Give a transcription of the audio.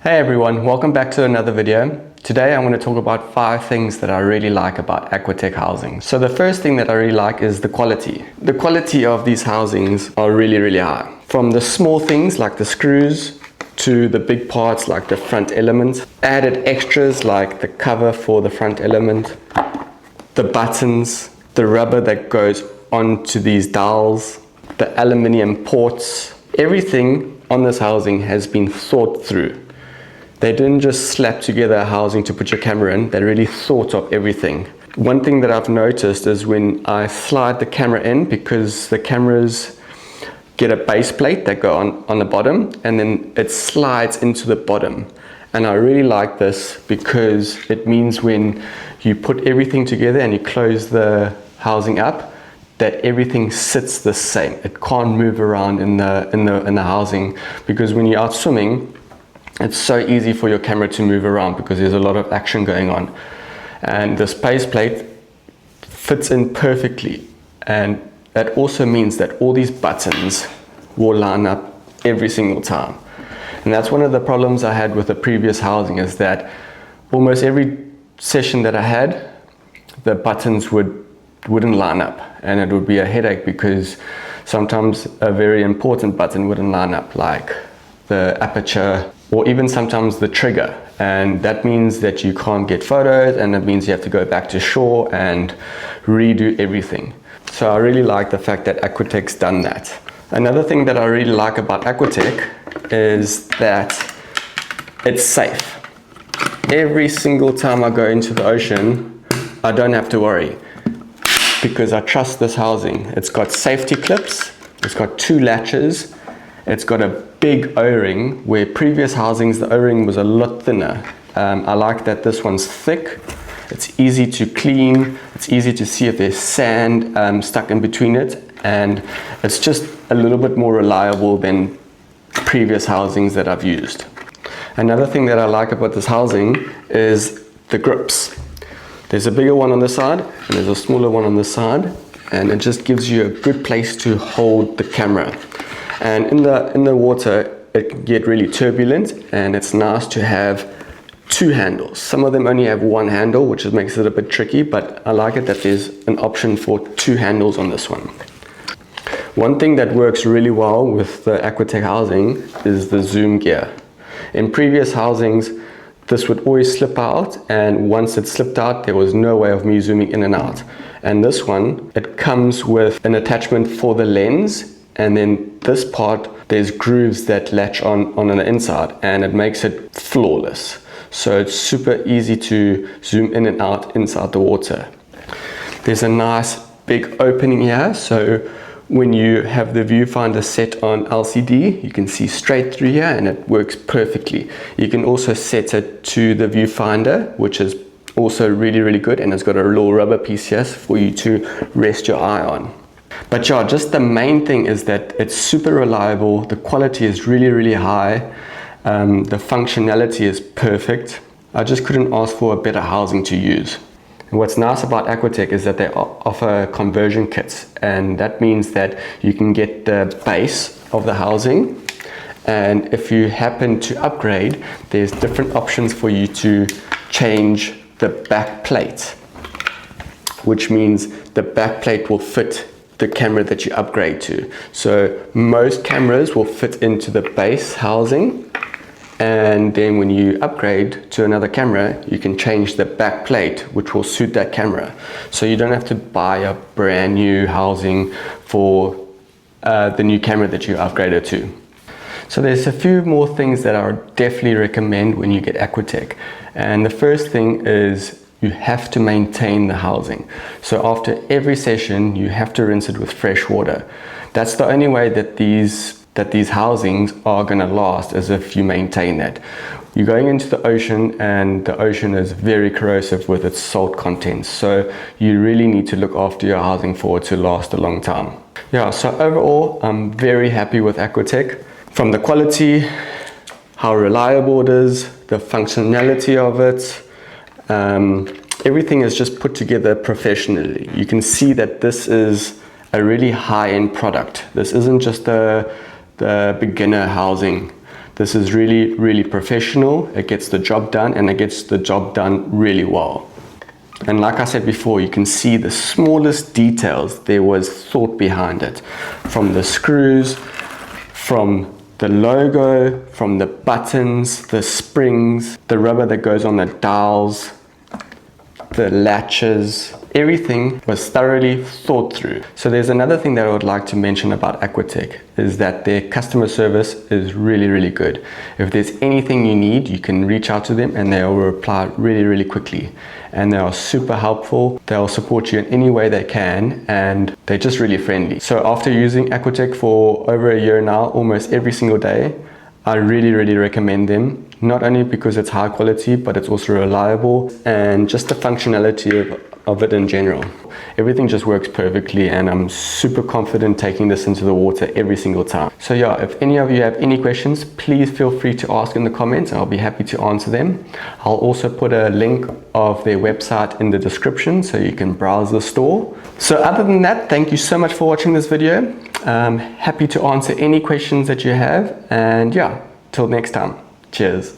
Hey everyone, welcome back to another video. Today I'm going to talk about 5 things that I really like about AquaTech Housing. So the first thing that I really like is the quality. The quality of these housings are really high. From the small things like the screws to the big parts like the front element, added extras like the cover for the front element, the buttons, the rubber that goes onto these dowels, the aluminium ports. Everything on this housing has been thought through. They didn't just slap together a housing to put your camera in, they really thought of everything. One thing that I've noticed is when I slide the camera in, because the cameras get a base plate that go on the bottom, and then it slides into the bottom. And I really like this because it means when you put everything together and you close the housing up, that everything sits the same. It can't move around in the housing, because when you're out swimming, it's so easy for your camera to move around because there's a lot of action going on. And this base plate fits in perfectly. And that also means that all these buttons will line up every single time. And that's one of the problems I had with the previous housing, is that almost every session that I had, the buttons wouldn't line up, and it would be a headache because sometimes a very important button wouldn't line up, like the aperture or even sometimes the trigger, and that means that you can't get photos, and it means you have to go back to shore and redo everything. So I really like the fact that AquaTech's done that. Another thing that I really like about AquaTech is that it's safe. Every single time I go into the ocean, I don't have to worry, because I trust this housing. It's got safety clips, it's got 2 latches, it's got a big O-ring, where previous housings the O-ring was a lot thinner. I like that this one's thick, it's easy to clean, it's easy to see if there's sand stuck in between it, and it's just a little bit more reliable than previous housings that I've used. Another thing that I like about this housing is the grips. There's a bigger one on this side and there's a smaller one on this side, and it just gives you a good place to hold the camera. And in the water it can get really turbulent, and it's nice to have 2 handles. Some of them only have 1 handle, which makes it a bit tricky, but I like it that there's an option for 2 handles on this one. One thing that works really well with the AquaTech housing is the zoom gear. In previous housings, this would always slip out, and once it slipped out, there was no way of me zooming in and out. And this one, it comes with an attachment for the lens, and then this part, there's grooves that latch on the inside, and it makes it flawless. So it's super easy to zoom in and out inside the water. There's a nice big opening here, so when you have the viewfinder set on LCD, you can see straight through here, and it works perfectly. You can also set it to the viewfinder, which is also really good, and it's got a little rubber piece here for you to rest your eye on. But yeah, just the main thing is that it's super reliable, the quality is really high, the functionality is perfect. I just couldn't ask for a better housing to use. And what's nice about AquaTech is that they offer conversion kits, and that means that you can get the base of the housing, and if you happen to upgrade, there's different options for you to change the back plate, which means the back plate will fit the camera that you upgrade to. So most cameras will fit into the base housing, and then when you upgrade to another camera, you can change the back plate, which will suit that camera. So you don't have to buy a brand new housing for the new camera that you upgraded to. So there's a few more things that I would definitely recommend when you get AquaTech. And the first thing is you have to maintain the housing. So after every session, you have to rinse it with fresh water. That's the only way that these housings are gonna last, is if you maintain that. You're going into the ocean, and the ocean is very corrosive with its salt content. So you really need to look after your housing for it to last a long time. Yeah, so overall, I'm very happy with AquaTech. From the quality, how reliable it is, the functionality of it, everything is just put together professionally. You can see that this is a really high-end product. This isn't just the beginner housing. This is really, really professional. It gets the job done, and it gets the job done really well. And like I said before, you can see the smallest details. There was thought behind it. From the screws, from the logo, from the buttons, the springs, the rubber that goes on the dowels, the latches, everything was thoroughly thought through. So there's another thing that I would like to mention about AquaTech is that their customer service is really, really good. If there's anything you need, you can reach out to them and they will reply really, really quickly. And they are super helpful. They'll support you in any way they can, and they're just really friendly. So after using AquaTech for over a year now, almost every single day, I really, really recommend them. Not only because it's high quality, but it's also reliable, and just the functionality of it in general. Everything just works perfectly, and I'm super confident taking this into the water every single time. So yeah, if any of you have any questions, please feel free to ask in the comments and I'll be happy to answer them. I'll also put a link of their website in the description so you can browse the store. So other than that, thank you so much for watching this video. I'm happy to answer any questions that you have, and yeah, till next time. Cheers.